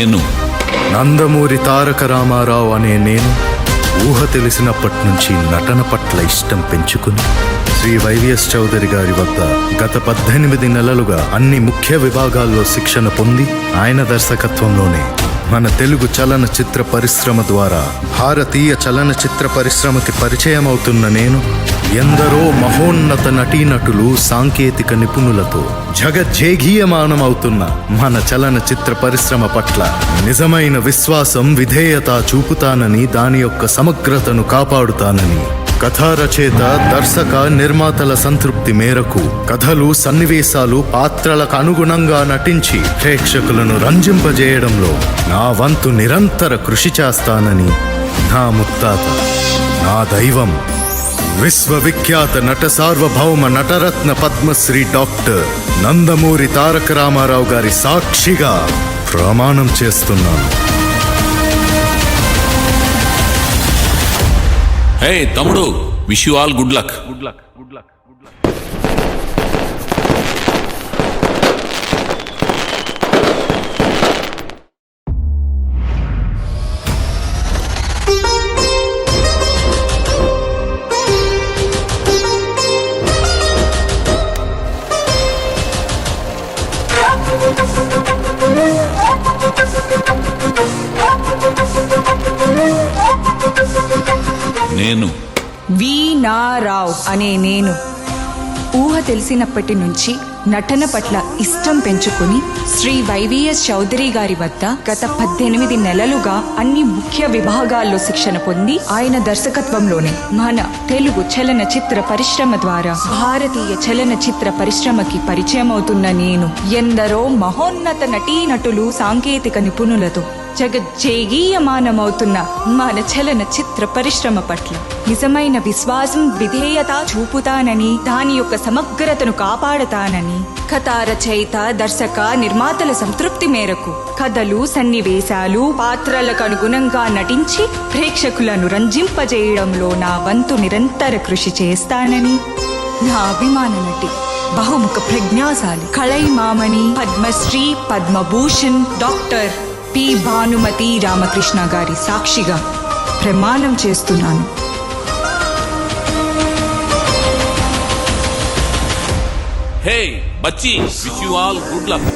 నేను నందమూరి తారక రామారావు అనే నేను ఊహ తెలిసినప్పటి నుంచి నటన పట్ల ఇష్టం పెంచుకుని శ్రీ YVS చౌదరి గారి వద్ద గత 18 నెలలుగా అన్ని ముఖ్య విభాగాల్లో శిక్షణ పొంది ఆయన దర్శకత్వంలోనే మన తెలుగు చలనచిత్ర పరిశ్రమ ద్వారా భారతీయ చలనచిత్ర పరిశ్రమకి పరిచయం అవుతున్న నేను ఎందరో మహోన్నత నటీనటులు సాంకేతిక నిపుణులతో జగజ్జేగీయమానమవుతున్న మన చలనచిత్ర పరిశ్రమ పట్ల నిజమైన విశ్వాసం విధేయత చూపుతానని దాని యొక్క సమగ్రతను కాపాడుతానని కథా రచయిత దర్శక నిర్మాతల సంతృప్తి మేరకు కథలు సన్నివేశాలు పాత్రలకు అనుగుణంగా నటించి ప్రేక్షకులను రంజింపజేయడంలో నా వంతు నిరంతర కృషి చేస్తానని నా ముత్తాత, నా దైవం, విశ్వవిఖ్యాత నట సార్వభౌమ నటరత్న పద్మశ్రీ డాక్టర్ నందమూరి తారక రామారావు గారి సాక్షిగా ప్రమాణం చేస్తున్నాను. హే తమ్ముడు, wish you all good luck. నేను వీణా రావ్ అనే నేను ఊహ తెలిసినప్పటి నుంచి నటన పట్ల ఇష్టం పెంచుకుని శ్రీ YVS చౌదరి గారి వద్ద గత 18 నెలలుగా అన్ని ముఖ్య విభాగాల్లో శిక్షణ పొంది ఆయన దర్శకత్వంలోనే మన తెలుగు చలనచిత్ర పరిశ్రమ ద్వారా భారతీయ చలనచిత్ర పరిశ్రమకి పరిచయం అవుతున్న నేను ఎందరో మహోన్నత నటీనటులు సాంకేతిక నిపుణులతో జగజ్జేగీయమానమవుతున్న మన చలనచిత్ర పరిశ్రమ పట్ల నిజమైన విశ్వాసం విధేయత చూపుతానని దాని యొక్క సమగ్రతను కాపాడతానని కథా రచయిత దర్శక నిర్మాతల సంతృప్తి మేరకు కథలు సన్నివేశాలు పాత్రలకు అనుగుణంగా నటించి ప్రేక్షకులను రంజింపజేయడంలో నా వంతు నిరంతర కృషి చేస్తానని నా అభిమాన నటి బహుముఖ ప్రజ్ఞాశాలి కళైమామణి పద్మశ్రీ పద్మభూషణ్ డాక్టర్ పి భానుమతి రామకృష్ణ గారి సాక్షిగా ప్రమాణం చేస్తున్నాను. హే బచ్చి, wish you all good luck.